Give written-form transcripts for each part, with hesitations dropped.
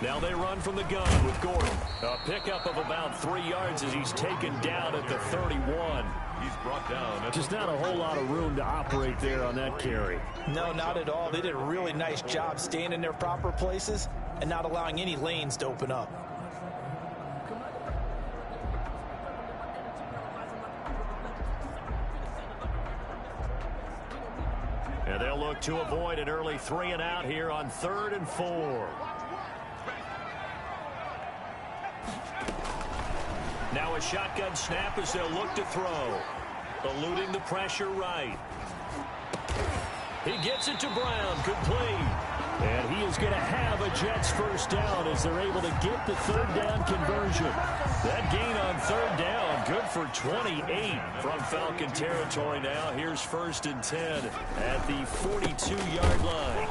Now they run from the gun with Gordon. A pickup of about 3 yards as he's taken down at the 31. He's brought down. Just not a whole lot of room to operate there on that carry. No, not at all. They did a really nice job staying in their proper places and not allowing any lanes to open up. And they'll look to avoid an early 3 and out here on 3rd and 4. Now a shotgun snap as they'll look to throw. Eluding the pressure right. He gets it to Brown. Complete. And he is going to have a Jets first down as they're able to get the 3rd down conversion. That gain on 3rd down, good for 28 from Falcon territory now. Here's 1st and 10 at the 42-yard line.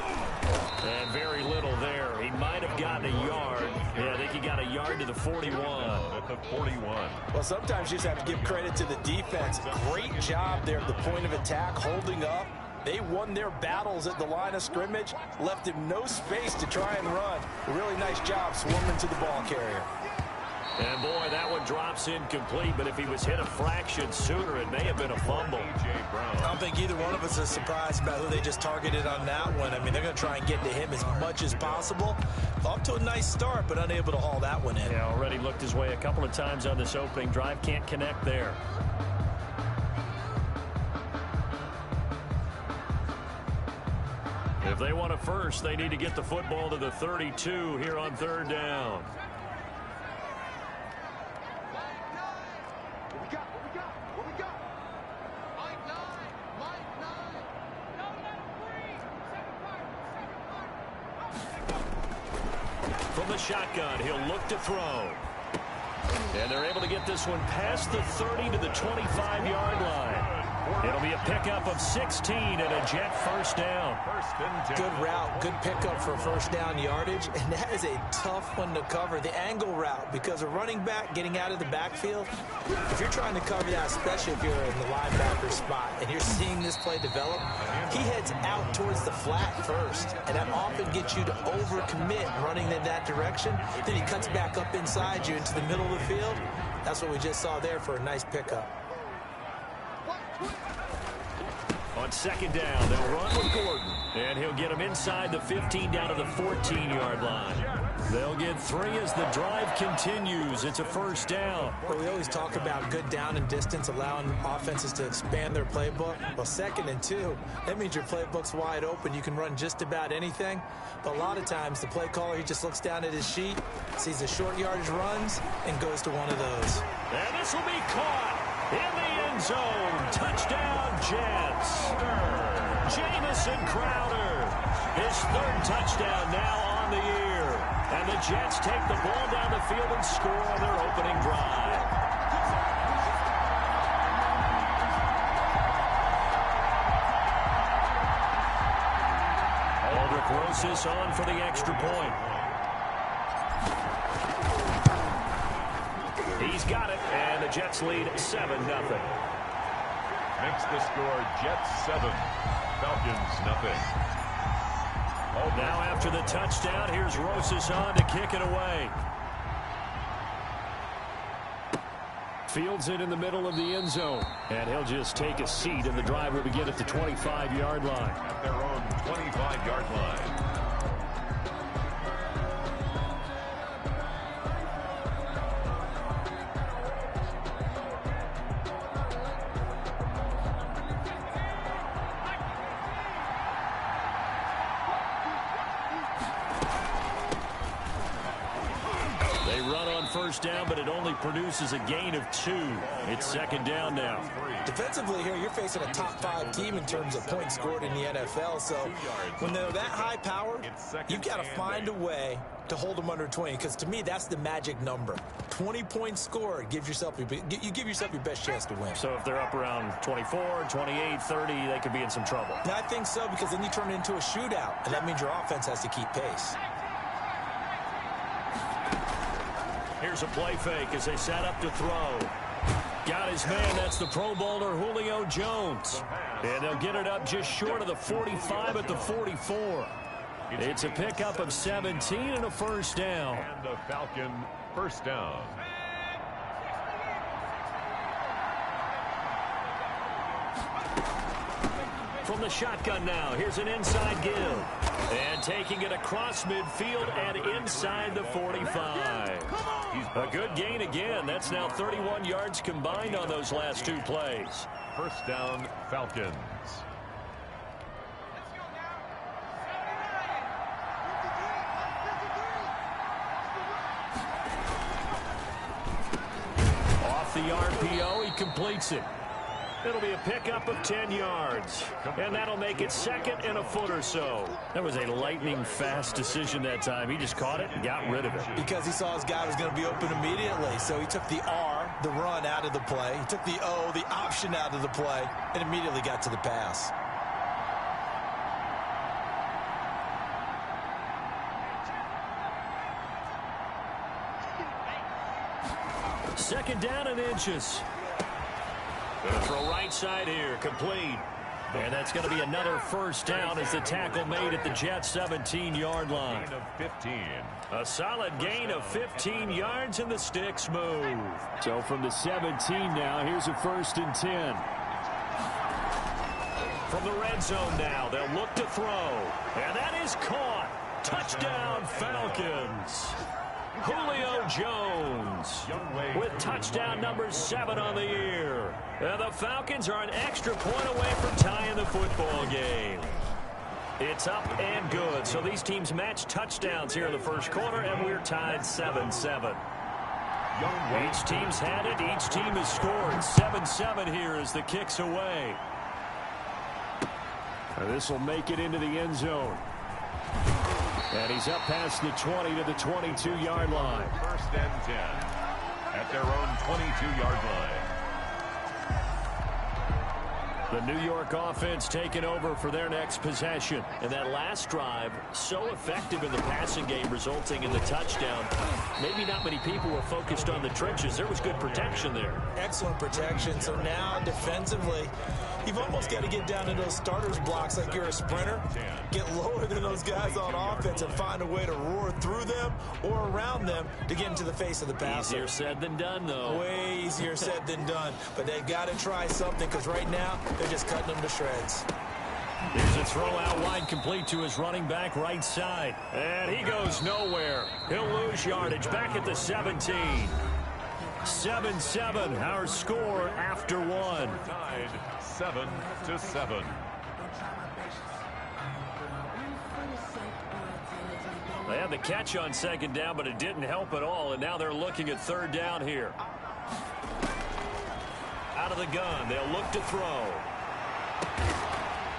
And very little there. He might have gotten a yard. Yeah, I think he got a yard to the 41. At the 41. Well, sometimes you just have to give credit to the defense. Great job there at the point of attack, holding up. They won their battles at the line of scrimmage, left him no space to try and run. A really nice job swarming to the ball carrier. And, boy, that one drops incomplete, but if he was hit a fraction sooner, it may have been a fumble. A.J. Brown. I don't think either one of us is surprised about who they just targeted on that one. I mean, they're going to try and get to him as much as possible. Off to a nice start, but unable to haul that one in. Yeah, already looked his way a couple of times on this opening drive. Can't connect there. If they want a first, they need to get the football to the 32 here on 3rd down. From the shotgun, he'll look to throw. And they're able to get this one past the 30 to the 25-yard line. It'll be a pickup of 16 and a Jet first down. Good route, good pickup for first down yardage, and that is a tough one to cover, the angle route, because a running back getting out of the backfield, if you're trying to cover that, especially if you're in the linebacker spot and you're seeing this play develop, he heads out towards the flat first, and that often gets you to overcommit running in that direction. Then he cuts back up inside you into the middle of the field. That's what we just saw there for a nice pickup. On 2nd down, they'll run with Gordon. And he'll get him inside the 15 down to the 14-yard line. They'll get 3 as the drive continues. It's a first down. Well, we always talk about good down and distance, allowing offenses to expand their playbook. Well, 2nd and 2, that means your playbook's wide open. You can run just about anything. But a lot of times, the play caller, he just looks down at his sheet, sees the short yardage runs, and goes to one of those. And this will be caught in the end zone. Touchdown, Jets. Jamison Crowder, his 3rd touchdown now on the year. And the Jets take the ball down the field and score on their opening drive. Aldrick Rosas on for the extra point. He's got it, and the Jets lead 7-0. Makes the score Jets 7, Falcons nothing. Now after the touchdown, here's Rosas on to kick it away. Fields it in the middle of the end zone, and he'll just take a seat, and the drive will begin at the 25-yard line. At their own 25-yard line. First down, but it only produces a gain of 2. It's 2nd down now. Defensively here, you're facing a top 5 team in terms of points scored in the NFL. So when they're that high power, you've got to find a way to hold them under 20. Because to me, that's the magic number. 20 points scored, you give yourself your best chance to win. So if they're up around 24, 28, 30, they could be in some trouble. And I think so, because then you turn it into a shootout, and that means your offense has to keep pace. Here's a play fake as they set up to throw. Got his man. That's the Pro Bowler Julio Jones. And they'll get it up just short of the 45 at the 44. It's a pickup of 17 and a first down. And a Falcon first down. From the shotgun now, here's an inside give. And taking it across midfield and inside the 45. A good gain again. That's now 31 yards combined on those last two plays. First down, Falcons. Off the RPO, he completes it. It'll be a pickup of 10 yards. And that'll make it second and a foot or so. That was a lightning-fast decision that time. He just caught it and got rid of it. Because he saw his guy was going to be open immediately. So he took the R, the run, out of the play. He took the O, the option, out of the play, and immediately got to the pass. Second down and inches. Gonna throw right side here, complete. And that's going to be another first down as the tackle made at the Jets' 17-yard line. Gain of 15. A solid gain of 15 yards and the sticks move. So from the 17 now, here's a 1st and 10. From the red zone now, they'll look to throw. And that is caught. Touchdown, Falcons. Julio Jones with touchdown number 7 on the year. And the Falcons are an extra point away from tying the football game. It's up and good. So these teams match touchdowns here in the first quarter, and we're tied 7-7. Each team's had it. Each team has scored. 7-7 here as the kick's away. This will make it into the end zone. And he's up past the 20 to the 22-yard line. First and 10 at their own 22-yard line. The New York offense taking over for their next possession. And that last drive, so effective in the passing game, resulting in the touchdown. Maybe not many people were focused on the trenches. There was good protection there. Excellent protection. So now defensively, you've almost got to get down to those starters blocks like you're a sprinter. Get lower than those guys on offense and find a way to roar through them or around them to get into the face of the passer. Easier said than done, though. Way easier said than done. But they've got to try something because right now they're just cutting them to shreds. Here's a throw out wide, complete to his running back right side. And he goes nowhere. He'll lose yardage back at the 17. 7-7, our score after one. Tied 7-7. They had the catch on second down, but it didn't help at all, and now they're looking at third down here. Out of the gun, they'll look to throw.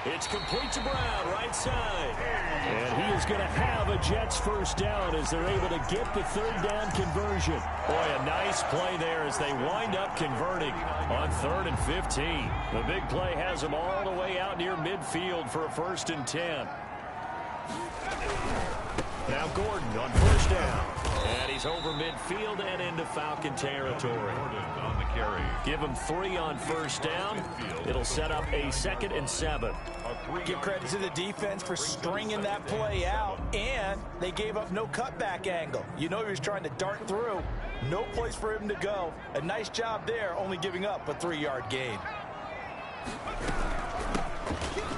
It's complete to Brown, right side. And he is going to have a Jets first down as they're able to get the third down conversion. Boy, a nice play there as they wind up converting on 3rd and 15. The big play has them all the way out near midfield for a 1st and 10. Now Gordon on first down. And he's over midfield and into Falcon territory. Gordon on the carry. Give him 3 on first down. It'll set up a 2nd and 7. Give credit to the defense for stringing that play out, and they gave up no cutback angle. You know he was trying to dart through. No place for him to go. A nice job there, only giving up a 3-yard gain.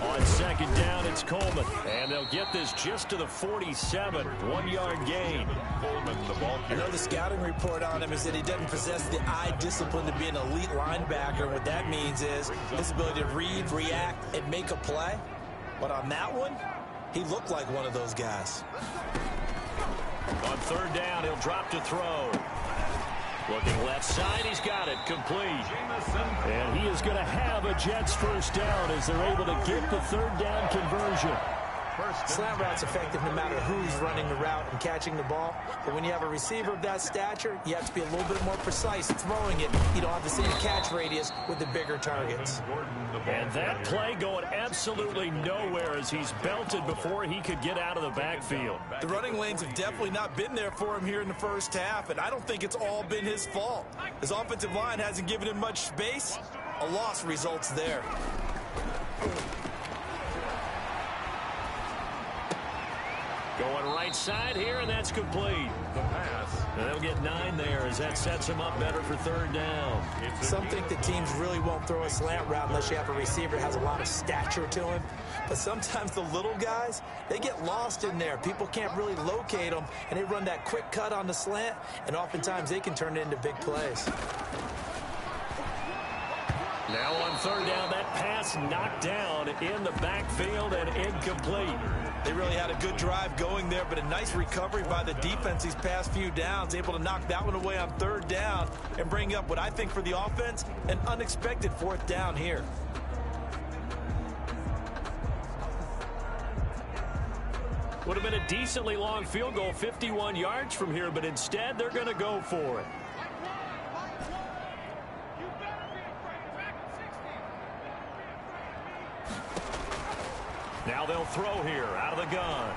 On second down, it's Coleman. And they'll get this just to the 47. 1-yard gain. Coleman, the ball I carrier. know the scouting report on him is that he doesn't possess the eye discipline to be an elite linebacker. What that means is his ability to read, react, and make a play. But on that one, he looked like one of those guys. On third down, he'll drop to throw. Looking left side, he's got it, complete. And he is going to have a Jets first down as they're able to get the third down conversion. Slant route's effective no matter who's running the route and catching the ball. But when you have a receiver of that stature, you have to be a little bit more precise throwing it. You don't have the same catch radius with the bigger targets. And that play going absolutely nowhere as he's belted before he could get out of the backfield. The running lanes have definitely not been there for him here in the first half, and I don't think it's all been his fault. His offensive line hasn't given him much space. A loss results there. Going right side here, and that's complete. The pass. And they'll get 9 there as that sets them up better for third down. Some think that teams really won't throw a slant route unless you have a receiver that has a lot of stature to him. But sometimes the little guys, they get lost in there. People can't really locate them, and they run that quick cut on the slant, and oftentimes they can turn it into big plays. Now on third down, that pass knocked down in the backfield and incomplete. They really had a good drive going there, but a nice recovery by the defense these past few downs, able to knock that one away on third down and bring up what I think for the offense, an unexpected fourth down here. Would have been a decently long field goal, 51 yards from here, but instead they're going to go for it. Now they'll throw here out of the gun.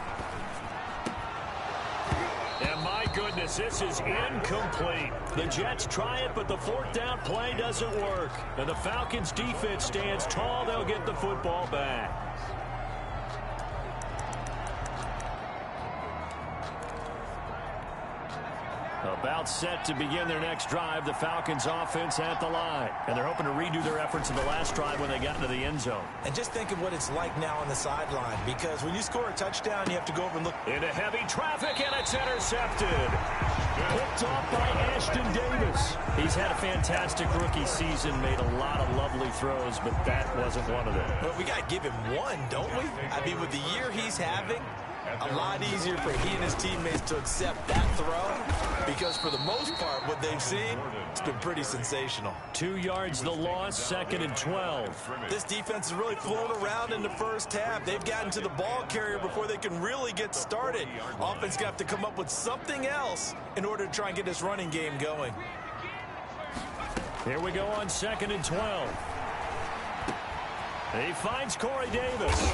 And my goodness, this is incomplete. The Jets try it, but the fourth down play doesn't work. And the Falcons defense stands tall. They'll get the football back. About set to begin their next drive, the Falcons offense at the line. And they're hoping to redo their efforts in the last drive when they got into the end zone. And just think of what it's like now on the sideline, because when you score a touchdown, you have to go over and look. Into heavy traffic, and it's intercepted. Picked off by Ashton Davis. He's had a fantastic rookie season, made a lot of lovely throws, but that wasn't one of them. Well, we got to give him one, don't we? I mean, with the year he's having, a lot easier for he and his teammates to accept that throw, because for the most part, what they've seen, it's been pretty sensational. 2 yards the loss, 2nd and 12. This defense has really flown around in the first half. They've gotten to the ball carrier before they can really get started. Offense got to come up with something else in order to try and get this running game going. Here we go on 2nd and 12. He finds Corey Davis.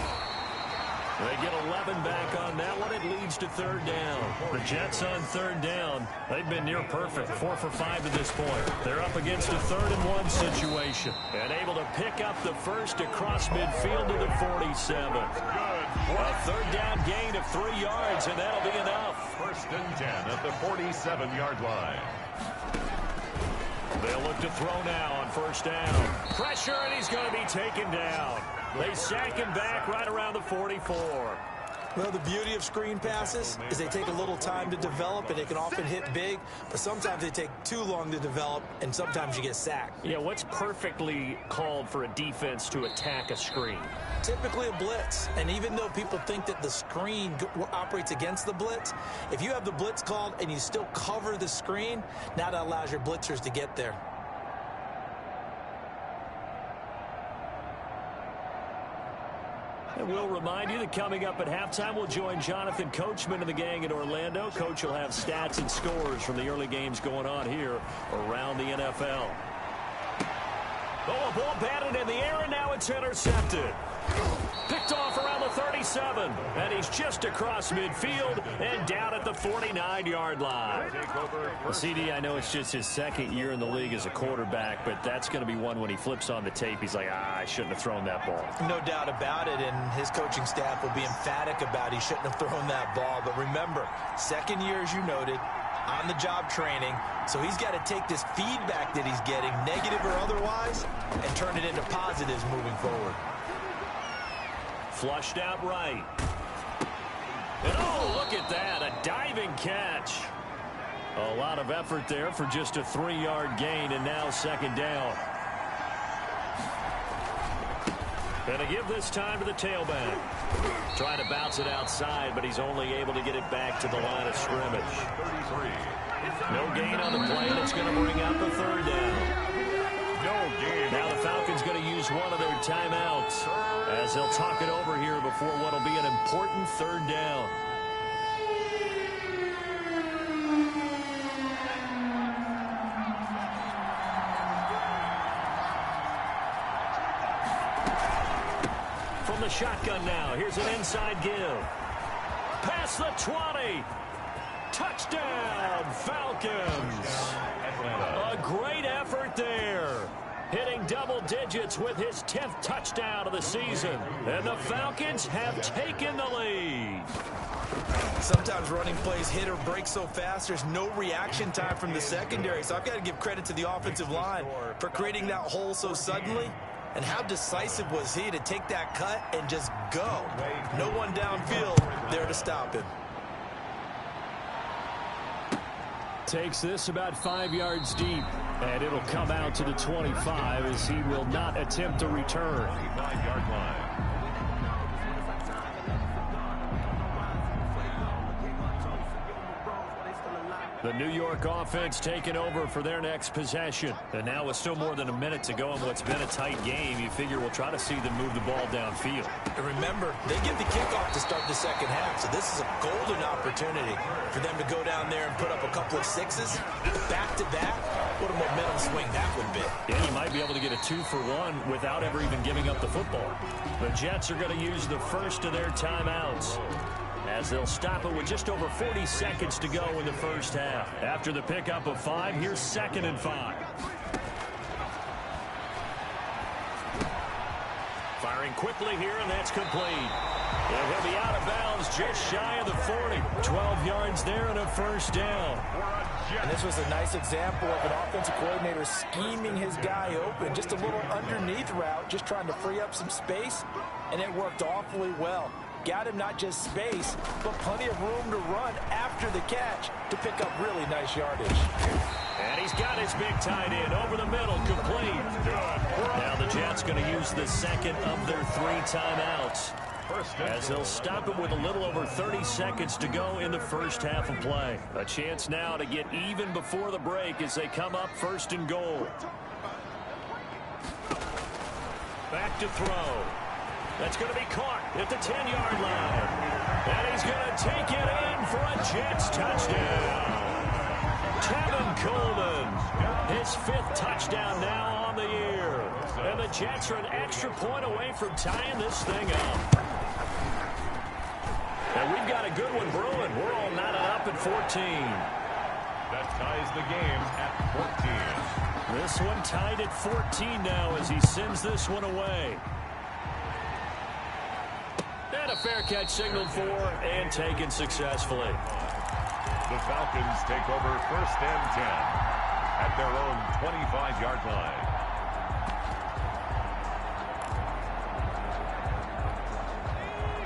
They get 11 back on that one. It leads to third down. The Jets on third down. They've been near perfect, 4 for 5 to this point. They're up against a 3rd and 1 situation. And able to pick up the first across midfield to the 47. A third down gain of 3 yards, and that'll be enough. 1st and 10 at the 47-yard line. They'll look to throw now on first down. Pressure, and he's going to be taken down. They sack him back right around the 44. Well, the beauty of screen passes is they take a little time to develop, and they can often hit big, but sometimes they take too long to develop, and sometimes you get sacked. Yeah, what's perfectly called for a defense to attack a screen? Typically a blitz, and even though people think that the screen operates against the blitz, if you have the blitz called and you still cover the screen, now that allows your blitzers to get there. And we'll remind you that coming up at halftime, we'll join Jonathan Coachman and the gang in Orlando. Coach will have stats and scores from the early games going on here around the NFL. Oh, a ball batted in the air, and now it's intercepted. Picked off around the 37, and he's just across midfield and down at the 49-yard line. Well, CD, I know it's just his 2nd year in the league as a quarterback, but that's going to be one when he flips on the tape. He's like, I shouldn't have thrown that ball. No doubt about it, and his coaching staff will be emphatic about he shouldn't have thrown that ball. But remember, 2nd year, as you noted, on-the-job training, so he's got to take this feedback that he's getting, negative or otherwise, and turn it into positives moving forward. Flushed out right. And oh, look at that, a diving catch. A lot of effort there for just a 3-yard gain, and now 2nd down. And to give this time to the tailback. Trying to bounce it outside, but he's only able to get it back to the line of scrimmage. 33. No gain on the play, and it's going to bring up a 3rd down. No gain. Now the Falcons going to use one of their timeouts as they'll talk it over here before what will be an important 3rd down. From the shotgun now, here's an inside give. Past the 20. Touchdown, Falcons. A great effort there. Hitting double digits with his 10th touchdown of the season. And the Falcons have taken the lead. Sometimes running plays hit or break so fast, there's no reaction time from the secondary. So I've got to give credit to the offensive line for creating that hole so suddenly. And how decisive was he to take that cut and just go? No one downfield there to stop him. Takes this about 5 yards deep, and it'll come out to the 25 as he will not attempt a return. 25-yard line. The New York offense taking over for their next possession. And now with still more than a minute to go in what's been a tight game, you figure we'll try to see them move the ball downfield. And remember, they get the kickoff to start the second half, so this is a golden opportunity for them to go down there and put up a couple of sixes back-to-back. What a momentum swing that would be. Yeah, you might be able to get a 2-for-1 without ever even giving up the football. The Jets are going to use the first of their timeouts, as they'll stop it with just over 40 seconds to go in the first half. After the pickup of 5, here's 2nd and 5. Firing quickly here, and that's complete. And he'll be out of bounds just shy of the 40. 12 yards there and a first down. And this was a nice example of an offensive coordinator scheming his guy open. Just a little underneath route, just trying to free up some space, and it worked awfully well. Got him not just space, but plenty of room to run after the catch to pick up really nice yardage. And he's got his big tight end over the middle, complete. Now the Jets going to use the second of their 3 timeouts, as they'll stop it with a little over 30 seconds to go in the first half of play. A chance now to get even before the break as they come up 1st and goal. Back to throw. That's going to be caught at the 10-yard line. And he's going to take it in for a Jets touchdown. Tevin Coleman, his 5th touchdown now on the year. And the Jets are an extra point away from tying this thing up. And we've got a good one brewing. We're all knotted up at 14. That ties the game at 14. This one tied at 14 now as he sends this one away. And a fair catch signaled for and taken successfully. The Falcons take over 1st and 10 at their own 25-yard line.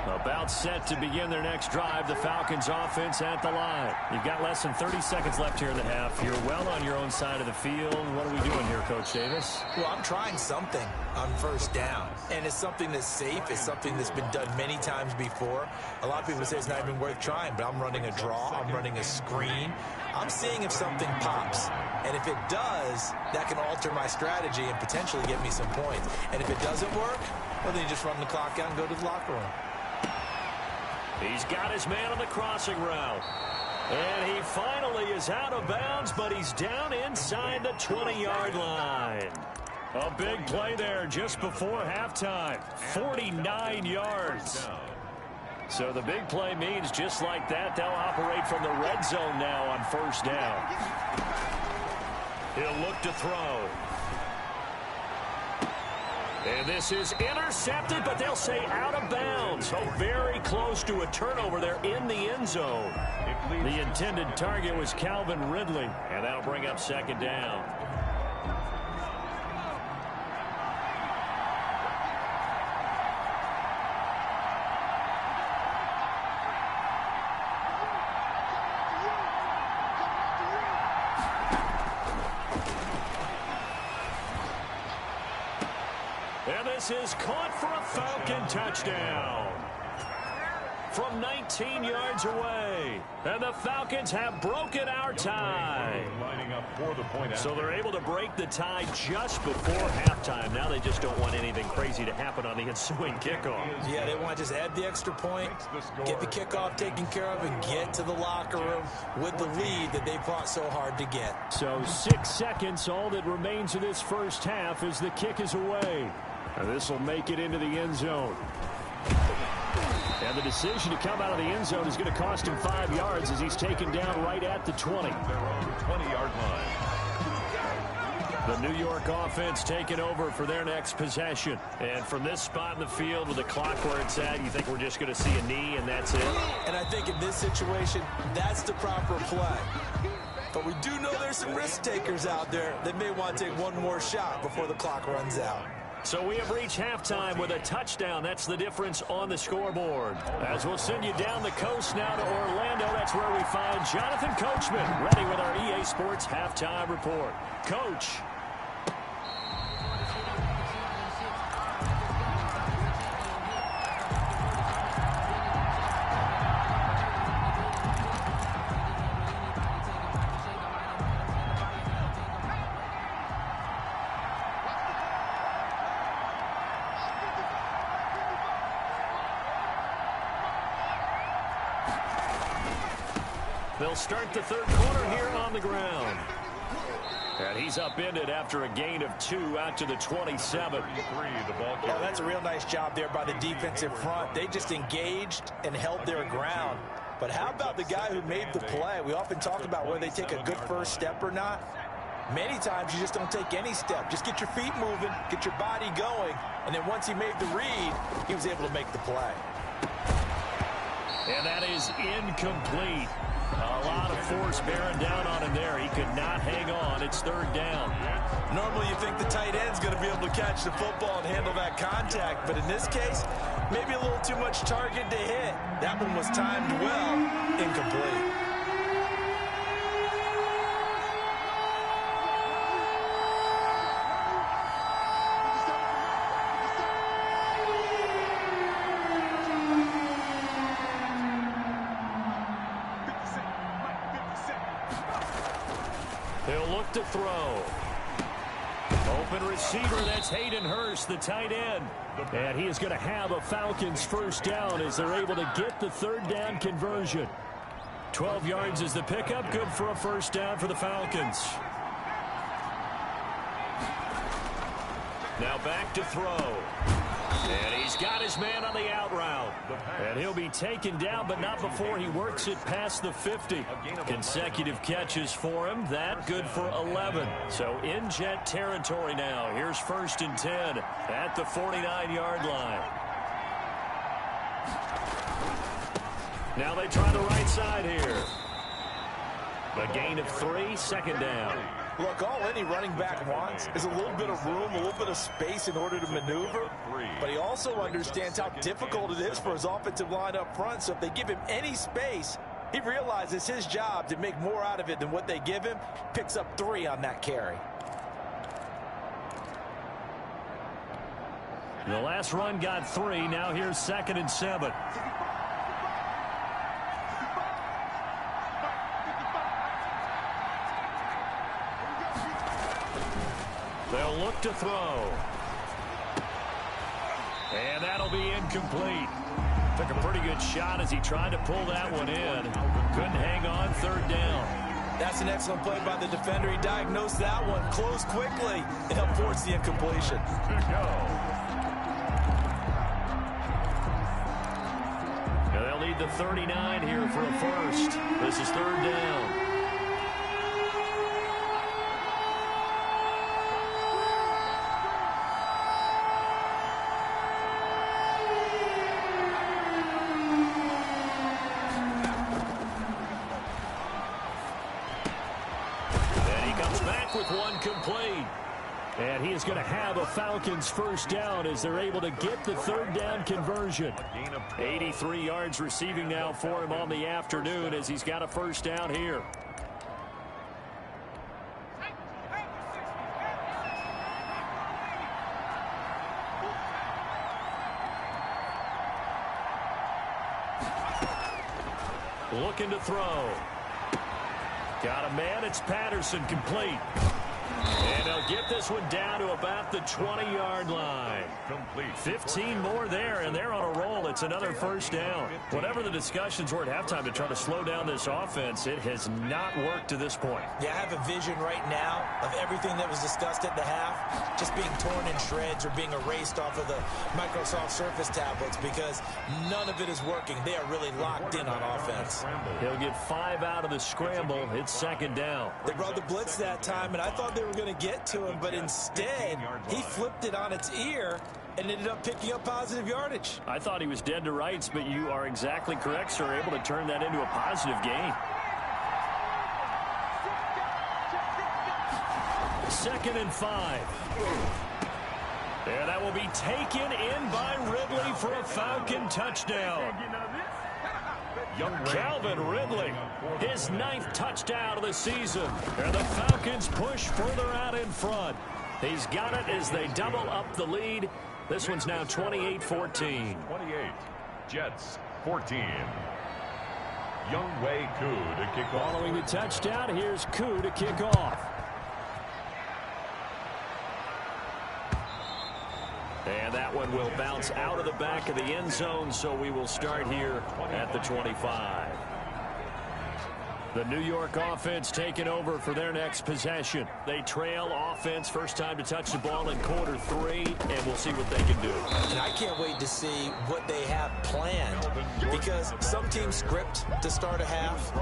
About set to begin their next drive. The Falcons offense at the line. You've got less than 30 seconds left here in the half. You're well on your own side of the field. What are we doing here, Coach Davis? Well, I'm trying something on 1st down. And it's something that's safe. It's something that's been done many times before. A lot of people say it's not even worth trying, but I'm running a draw. I'm running a screen. I'm seeing if something pops. And if it does, that can alter my strategy and potentially get me some points. And if it doesn't work, well, then you just run the clock out and go to the locker room. He's got his man on the crossing route. And he finally is out of bounds, but he's down inside the 20-yard line. A big play there just before halftime. 49 yards. So the big play means just like that, they'll operate from the red zone now on 1st down. He'll look to throw. And this is intercepted, but they'll say out of bounds. So very close to a turnover there in the end zone. The intended target was Calvin Ridley, and that'll bring up 2nd down. And this is caught for a Falcon touchdown from 19 yards away. And the Falcons have broken our tie. So they're able to break the tie just before halftime. Now they just don't want anything crazy to happen on the ensuing kickoff. Yeah, they want to just add the extra point, get the kickoff taken care of, and get to the locker room with the lead that they fought so hard to get. So 6 seconds, all that remains of this first half as the kick is away. And this will make it into the end zone. And the decision to come out of the end zone is going to cost him 5 yards as he's taken down right at the 20. Their own 20-yard line. The New York offense taking over for their next possession. And from this spot in the field with the clock where it's at, you think we're just going to see a knee and that's it? And I think in this situation, that's the proper play. But we do know there's some risk takers out there that may want to take one more shot before the clock runs out. So we have reached halftime with a touchdown. That's the difference on the scoreboard. As we'll send you down the coast now to Orlando, that's where we find Jonathan Coachman, ready with our EA Sports halftime report. Coach. They'll start the third quarter here on the ground. And he's upended after a gain of 2 out to the 27. Oh, that's a real nice job there by the defensive front. They just engaged and held their ground. But how about the guy who made the play? We often talk about whether they take a good first step or not. Many times you just don't take any step. Just get your feet moving, get your body going, and then once he made the read, he was able to make the play. And that is incomplete. A lot of force bearing down on him there. He could not hang on. It's third down. Normally you think the tight end's going to be able to catch the football and handle that contact, but in this case, maybe a little too much target to hit. That one was timed well, incomplete. He'll look to throw. Open receiver, that's Hayden Hurst, the tight end. And he is going to have a Falcons first down as they're able to get the third down conversion. 12 yards is the pickup, good for a first down for the Falcons. Now back to throw. And he's got his man on the out route. And he'll be taken down, but not before he works it past the 50. Consecutive catches for him. That good for 11. So in Jet territory now. Here's 1st and 10 at the 49-yard line. Now they try the right side here. A gain of 3, second down. Look, all any running back wants is a little bit of room, a little bit of space in order to maneuver. But he also understands how difficult it is for his offensive line up front. So if they give him any space, he realizes his job to make more out of it than what they give him. Picks up 3 on that carry. The last run got 3. Now here's 2nd and 7. They'll look to throw. And that'll be incomplete. Took a pretty good shot as he tried to pull that one in. Couldn't hang on, third down. That's an excellent play by the defender. He diagnosed that one, closed quickly, and helped force the incompletion. Now they'll need the 39 here for a first. This is third down. With one complete. And he is going to have a Falcons first down as they're able to get the third down conversion. 83 yards receiving now for him on the afternoon as he's got a first down here. Looking to throw. Got a man, it's Patterson, complete. And they'll get this one down to about the 20-yard line. 15 more there, and they're on a roll. It's another first down. Whatever the discussions were at halftime to try to slow down this offense, it has not worked to this point. Yeah, I have a vision right now of everything that was discussed at the half just being torn in shreds or being erased off of the Microsoft Surface tablets because none of it is working. They are really locked in on offense. He'll get 5 out of the scramble. It's second down. They brought the blitz that time, and I thought they were going to get to him, but instead he flipped it on its ear and ended up picking up positive yardage. I thought he was dead to rights, but you are exactly correct, sir. Able to turn that into a positive gain. 2nd and 5. And that will be taken in by Ridley for a Falcon touchdown. Calvin Ridley, his 9th touchdown of the season. And the Falcons push further out in front. He's got it as they double up the lead. This one's now 28-14. 28. Jets 14. Younghoe Koo to kick off. Following the touchdown, here's Koo to kick off. And that one will bounce out of the back of the end zone, so we will start here at the 25. The New York offense taking over for their next possession. They trail offense, first time to touch the ball in quarter 3, and we'll see what they can do. And I can't wait to see what they have planned, because some teams script to start a half.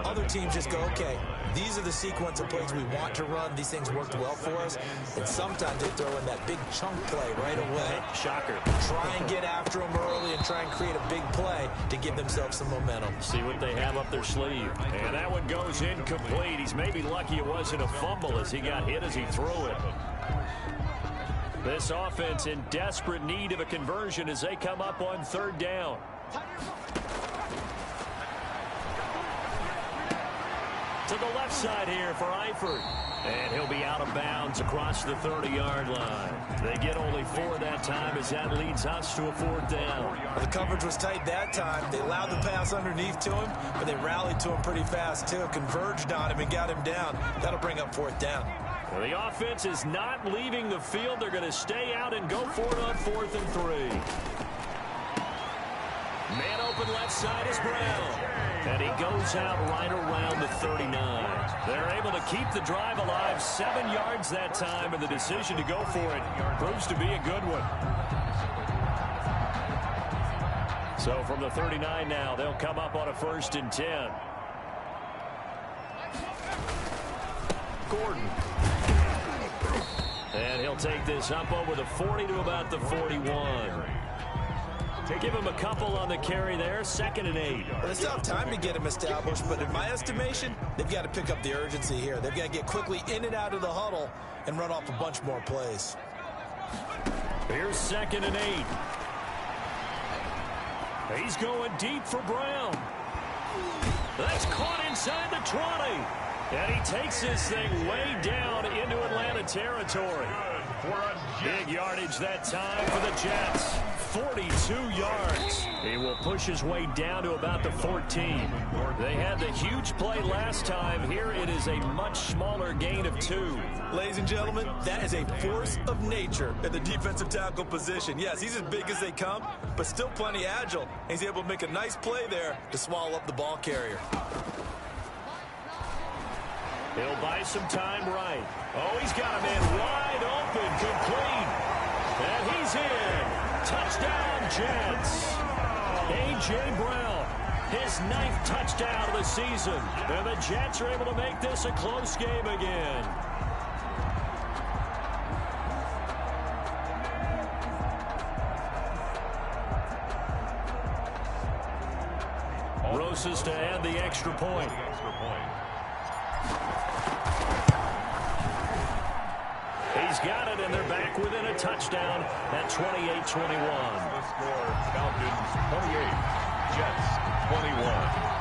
Other teams just go, okay, these are the sequence of plays we want to run. These things worked well for us. And sometimes they throw in that big chunk play right away. Shocker. Try and get after them early and try and create a big play to give themselves some momentum. See what they have up their sleeve. And that one goes incomplete. He's maybe lucky it wasn't a fumble as he got hit as he threw it. This offense in desperate need of a conversion as they come up on 3rd down. To the left side here for Eifert. And he'll be out of bounds across the 30-yard line. They get only 4 that time as that leads us to a 4th down. The coverage was tight that time. They allowed the pass underneath to him, but they rallied to him pretty fast, too. Converged on him and got him down. That'll bring up 4th down. Well, the offense is not leaving the field. They're going to stay out and go for it on 4th and 3. Man open left side is Brown. And he goes out right around the 39. They're able to keep the drive alive. 7 yards that time, and the decision to go for it proves to be a good one. So from the 39 now, they'll come up on a 1st and 10. Gordon. And he'll take this up over the 40 to about the 41. Give him a couple on the carry there. 2nd and 8. Well, they still have time to get him established, but in my estimation, they've got to pick up the urgency here. They've got to get quickly in and out of the huddle and run off a bunch more plays. Here's 2nd and 8. He's going deep for Brown. That's caught inside the 20. And he takes this thing way down into Atlanta territory. Big yardage that time for the Jets. 42 yards. He will push his way down to about the 14. They had the huge play last time. Here it is a much smaller gain of 2. Ladies and gentlemen, that is a force of nature at the defensive tackle position. Yes, he's as big as they come, but still plenty agile. He's able to make a nice play there to swallow up the ball carrier. He'll buy some time right. Oh, he's got a man wide open, complete. And he's in. Touchdown, Jets. A.J. Brown, his 9th touchdown of the season. And the Jets are able to make this a close game again. Rosas to add the extra point. He's got it, and they're back within a touchdown at 28-21. The score, Falcons 28, Jets 21.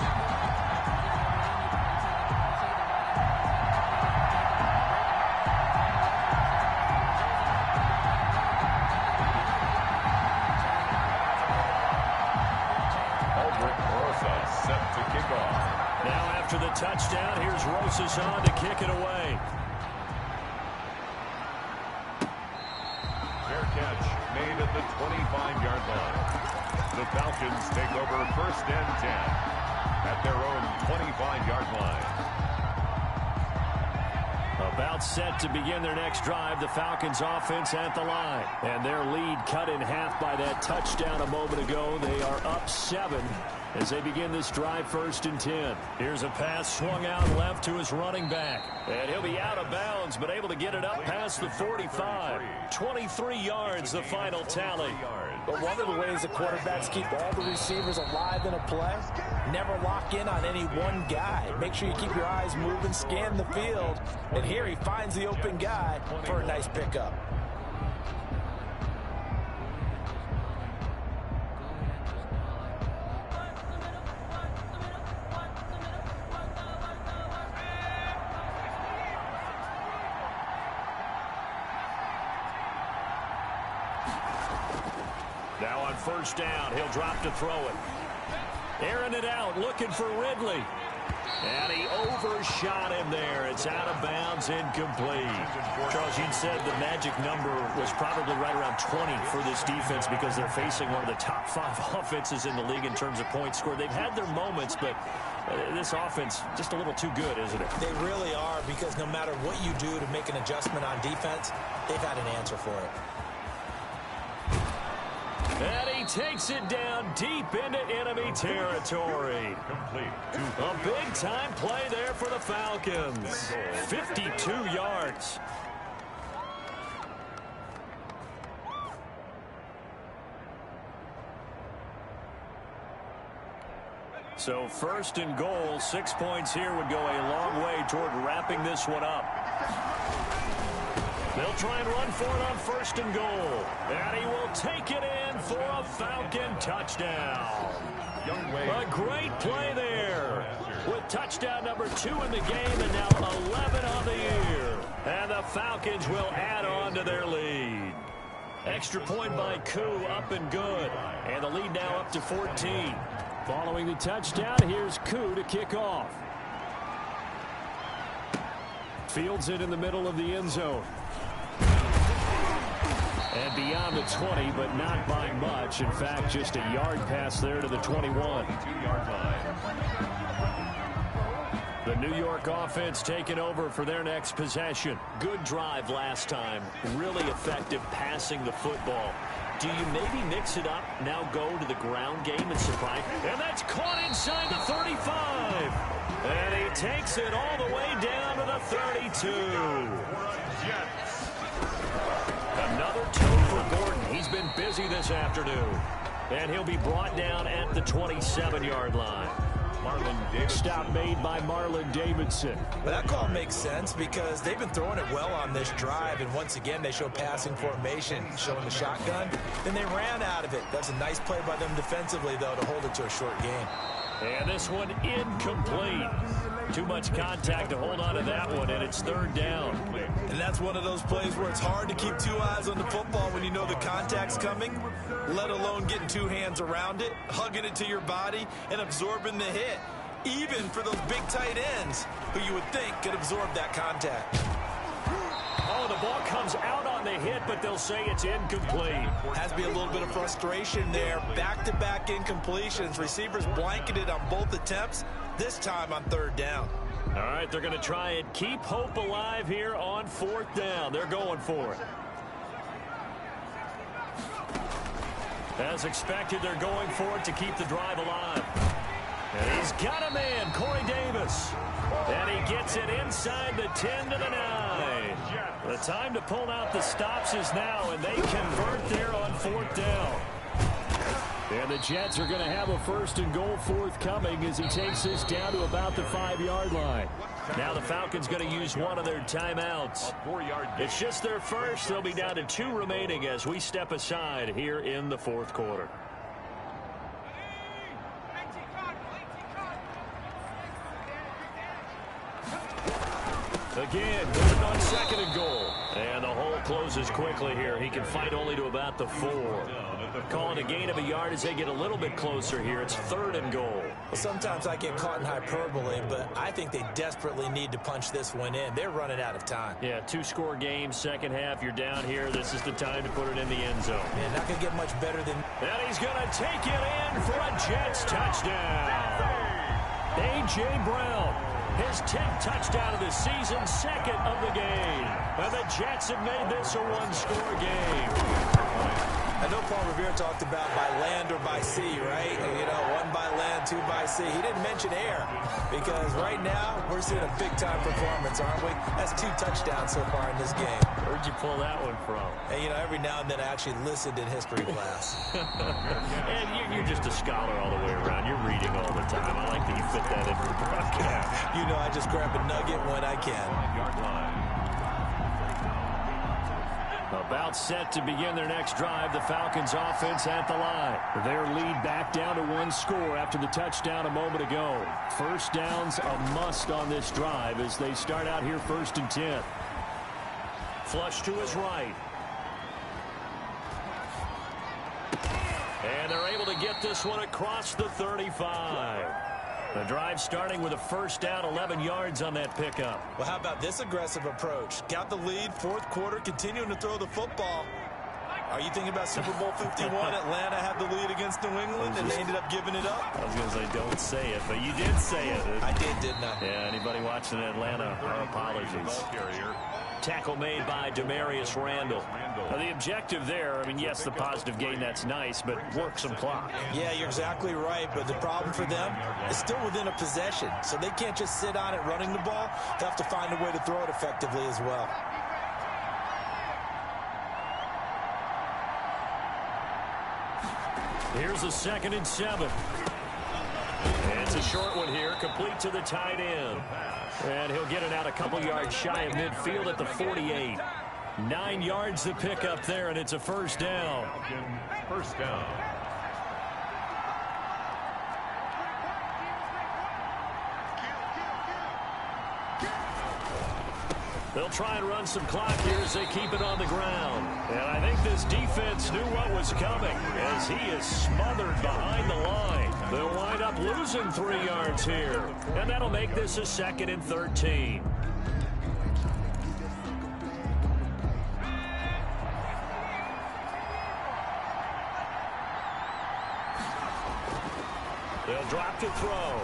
After the touchdown, here's Rosas on to kick it away. Fair catch made at the 25-yard line. The Falcons take over 1st and 10 at their own 25-yard line. About set to begin their next drive, the Falcons offense at the line. And their lead cut in half by that touchdown a moment ago. They are up 7 as they begin this drive, 1st and 10. Here's a pass swung out left to his running back. And he'll be out of bounds, but able to get it up past the 45. 23 yards, the final tally. But one of the ways the quarterbacks keep all the receivers alive in a play, never lock in on any one guy. Make sure you keep your eyes moving, scan the field. And here he finds the open guy for a nice pickup. Now on 1st down, he'll drop to throw it. Airing it out, looking for Ridley. And he overshot him there. It's out of bounds, incomplete. Charles, you said the magic number was probably right around 20 for this defense because they're facing one of the top 5 offenses in the league in terms of points scored. They've had their moments, but this offense just a little too good, isn't it? They really are, because no matter what you do to make an adjustment on defense, they've had an answer for it. And he takes it down deep into enemy territory. A big-time play there for the Falcons. 52 yards. So 1st and goal, 6 points here would go a long way toward wrapping this one up. They'll try and run for it on 1st and goal. And he will take it in for a Falcon touchdown. A great play there with touchdown number 2 in the game and now 11 on the year. And the Falcons will add on to their lead. Extra point by Koo, up and good. And the lead now up to 14. Following the touchdown, here's Koo to kick off. Fields it in the middle of the end zone. And beyond the 20, but not by much. In fact, just a yard pass there to the 21. 2-yard line. The New York offense taking over for their next possession. Good drive last time. Really effective passing the football. Do you maybe mix it up, now go to the ground game and surprise? And that's caught inside the 35. And he takes it all the way down to the 32. Another toe for Gordon. He's been busy this afternoon. And he'll be brought down at the 27-yard line. Marlon Davidson. Stop made by Marlon Davidson. But that call makes sense because they've been throwing it well on this drive, and once again they show passing formation, showing the shotgun. Then they ran out of it. That's a nice play by them defensively, though, to hold it to a short game. And this one incomplete. Too much contact to hold on to that one, and it's 3rd down. And that's one of those plays where it's hard to keep 2 eyes on the football when you know the contact's coming, let alone getting 2 hands around it, hugging it to your body, and absorbing the hit, even for those big tight ends who you would think could absorb that contact. Oh, the ball comes out on the hit, but they'll say it's incomplete. Has to be a little bit of frustration there. Back-to-back incompletions. Receivers blanketed on both attempts, this time on 3rd down. All right, they're going to try and keep hope alive here on 4th down. They're going for it. As expected, they're going for it to keep the drive alive. And he's got a man, Corey Davis. And he gets it inside the 10 to the 9. The time to pull out the stops is now, and they convert there on 4th down. And the Jets are going to have a 1st and goal forthcoming as he takes this down to about the 5-yard line. Now the Falcons going to use one of their timeouts. It's just their first. They'll be down to 2 remaining as we step aside here in the 4th quarter. Again, Gordon on 2nd and goal. And the hole closes quickly here. He can fight only to about the 4. Calling a gain of a yard as they get a little bit closer here. It's 3rd and goal. Well, sometimes I get caught in hyperbole, but I think they desperately need to punch this one in. They're running out of time. Yeah, 2-score game, 2nd half. You're down here. This is the time to put it in the end zone. Man, not going to get much better than... And he's going to take it in for a Jets touchdown. A.J. Brown His 10th touchdown of the season, second of the game. And the Jets have made this a one-score game. I know Paul Revere talked about by land or by sea, right? You know, one by land, two by sea. He didn't mention air because right now we're seeing a big-time performance, aren't we? That's 2 touchdowns so far in this game. Where'd you pull that one from? And, you know, every now and then I actually listened in history class. And you're just a scholar all the way around. You're reading all the time. I like that you fit that into the broadcast. You know, I just grab a nugget when I can. About set to begin their next drive, the Falcons offense at the line. Their lead back down to 1 score after the touchdown a moment ago. First down's a must on this drive as they start out here 1st and 10. Flush to his right. And they're able to get this one across the 35. The drive starting with a first down, 11 yards on that pickup. Well, how about this aggressive approach? Got the lead, 4th quarter, continuing to throw the football. Are you thinking about Super Bowl 51? Atlanta had the lead against New England, and they ended up giving it up? I was going to say, don't say it, but you did say it. I did, didn't I? Yeah, anybody watching Atlanta, our apologies. Tackle made by Demarius Randall. Now, the objective there, I mean, yes, the positive gain, that's nice, but work some clock. Yeah, you're exactly right, but the problem for them is still within a possession, so they can't just sit on it running the ball. They have to find a way to throw it effectively as well. Here's a 2nd and 7. It's a short one here, complete to the tight end. And he'll get it out a couple yards shy of midfield at the 48. 9 yards to pick up there, and it's a first down. First down. They'll try and run some clock here as they keep it on the ground. And I think this defense knew what was coming as he is smothered behind the line. They'll wind up losing 3 yards here. And that'll make this a 2nd and 13. They'll drop to throw.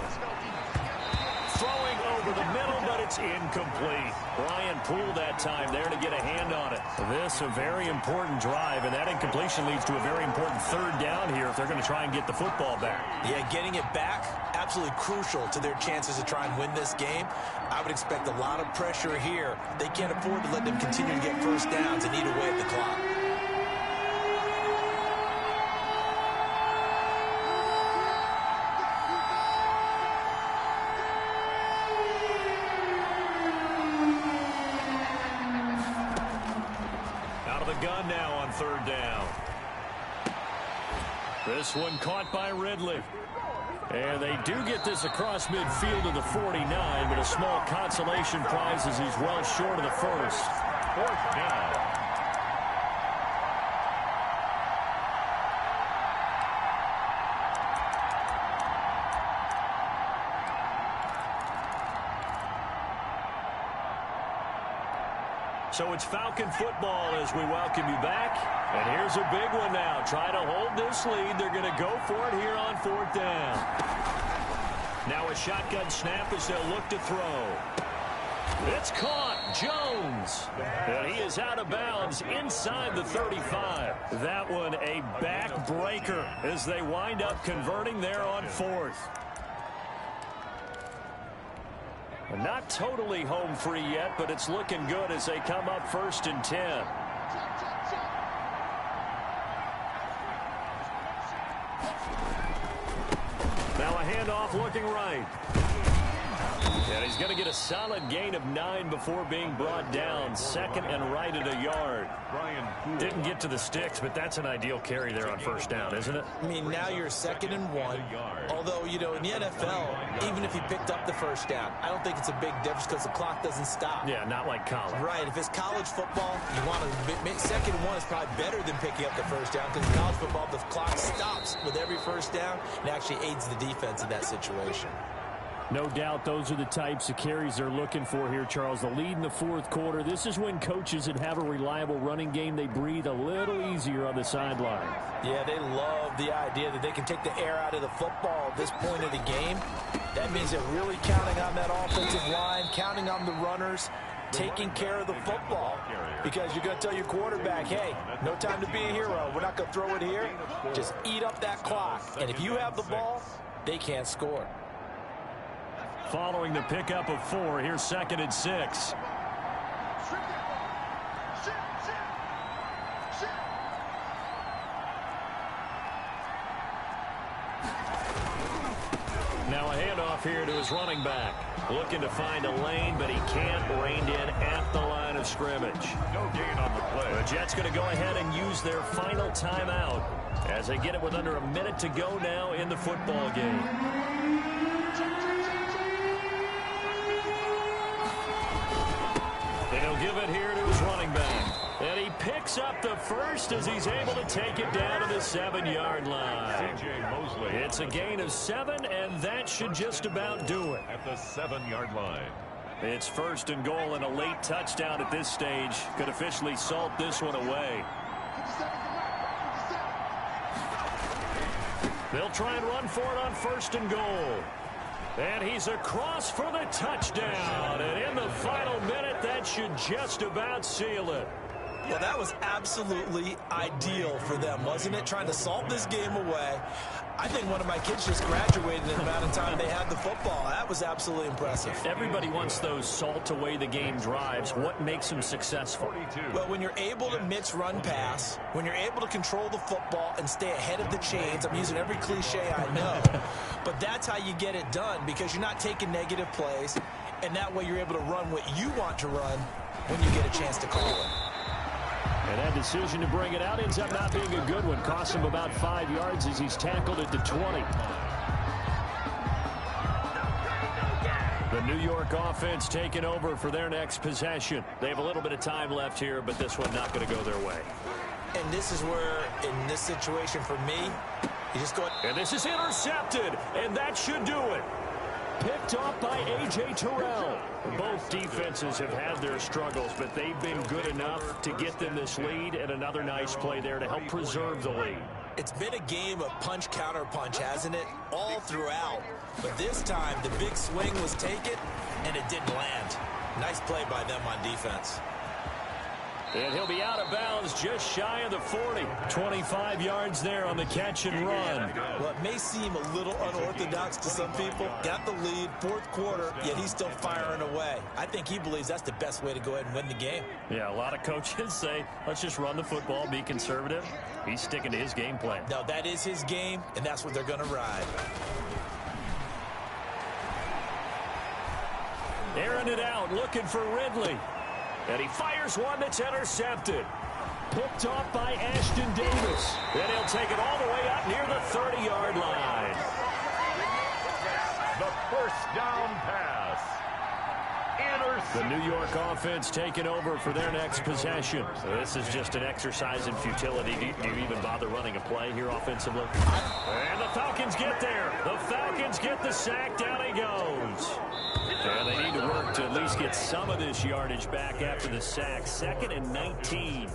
Throwing over the middle, but it's incomplete. Ryan Poole that time there to get a hand on it. This a very important drive, and that incompletion leads to a very important 3rd down here if they're going to try and get the football back. Yeah, getting it back, absolutely crucial to their chances to try and win this game. I would expect a lot of pressure here. They can't afford to let them continue to get first downs and eat away at the clock. Gun now on 3rd down. This one caught by Ridley. And they do get this across midfield to the 49, but a small consolation prize as he's well short of the first. 4th down. So it's Falcon football as we welcome you back. And here's a big one now. Try to hold this lead. They're going to go for it here on 4th down. Now a shotgun snap as they'll look to throw. It's caught. Jones. And he is out of bounds inside the 35. That one a backbreaker as they wind up converting there on 4th. Not totally home free yet, but it's looking good as they come up 1st and 10. Now a handoff looking right. And he's going to get a solid gain of 9 before being brought down. 2nd and right at a yard. Didn't get to the sticks, but that's an ideal carry there on 1st down, isn't it? I mean, now you're 2nd and 1. Although, you know, in the NFL, even if you picked up the first down, I don't think it's a big difference because the clock doesn't stop. Yeah, not like college. Right. If it's college football, you want to 2nd and 1 is probably better than picking up the first down because in college football, the clock stops with every first down and actually aids the defense in that situation. No doubt those are the types of carries they're looking for here, Charles. The lead in the 4th quarter. This is when coaches that have a reliable running game, they breathe a little easier on the sideline. Yeah, they love the idea that they can take the air out of the football at this point of the game. That means they're really counting on that offensive line, counting on the runners, taking care of the football. Because you're going to tell your quarterback, hey, no time to be a hero. We're not going to throw it here. Just eat up that clock. And if you have the ball, they can't score. Following the pickup of 4, here's 2nd and 6. Now a handoff here to his running back. Looking to find a lane, but he can't. Reined in at the line of scrimmage. No gain on the play. The Jets going to go ahead and use their final timeout as they get it with under a minute to go now in the football game. And he'll give it here to his running back. And he picks up the first as he's able to take it down to the 7-yard line. C.J. Mosley. It's a gain of 7, and that should just about do it. At the 7-yard line. It's 1st and goal, and a late touchdown at this stage could officially salt this one away. They'll try and run for it on 1st and goal. And he's across for the touchdown. And in the final minute, that should just about seal it. Well, that was absolutely ideal for them, wasn't it? Trying to salt this game away. I think one of my kids just graduated in the amount of time they had the football. That was absolutely impressive. Everybody wants those salt away the game drives. What makes them successful? 42. Well, when you're able to mix run pass, when you're able to control the football and stay ahead of the chains, I'm using every cliche I know, but that's how you get it done because you're not taking negative plays, and that way you're able to run what you want to run when you get a chance to call it. And that decision to bring it out ends up not being a good one. Costs him about 5 yards as he's tackled at the 20. The New York offense taking over for their next possession. They have a little bit of time left here, but this one not going to go their way. And this is where, in this situation for me, you just go. And this is intercepted, and that should do it. Picked off by A.J. Terrell. Both defenses have had their struggles, but they've been good enough to get them this lead, and another nice play there to help preserve the lead. It's been a game of punch, counter punch, hasn't it? All throughout. But this time, the big swing was taken, and it didn't land. Nice play by them on defense. And he'll be out of bounds just shy of the 40. 25 yards there on the catch and run. Well, it may seem a little unorthodox to some people. Got the lead, 4th quarter, yet he's still firing away. I think he believes that's the best way to go ahead and win the game. Yeah, a lot of coaches say, let's just run the football, be conservative. He's sticking to his game plan. No, that is his game, and that's what they're going to ride. Airing it out, looking for Ridley. And he fires one that's intercepted. Picked off by Ashton Davis. Then he'll take it all the way up near the 30-yard line. The first down pass. The New York offense taking over for their next possession. So this is just an exercise in futility. Do you even bother running a play here offensively? And the Falcons get there. The Falcons get the sack. Down he goes. And they need to work to at least get some of this yardage back after the sack. 2nd and 19.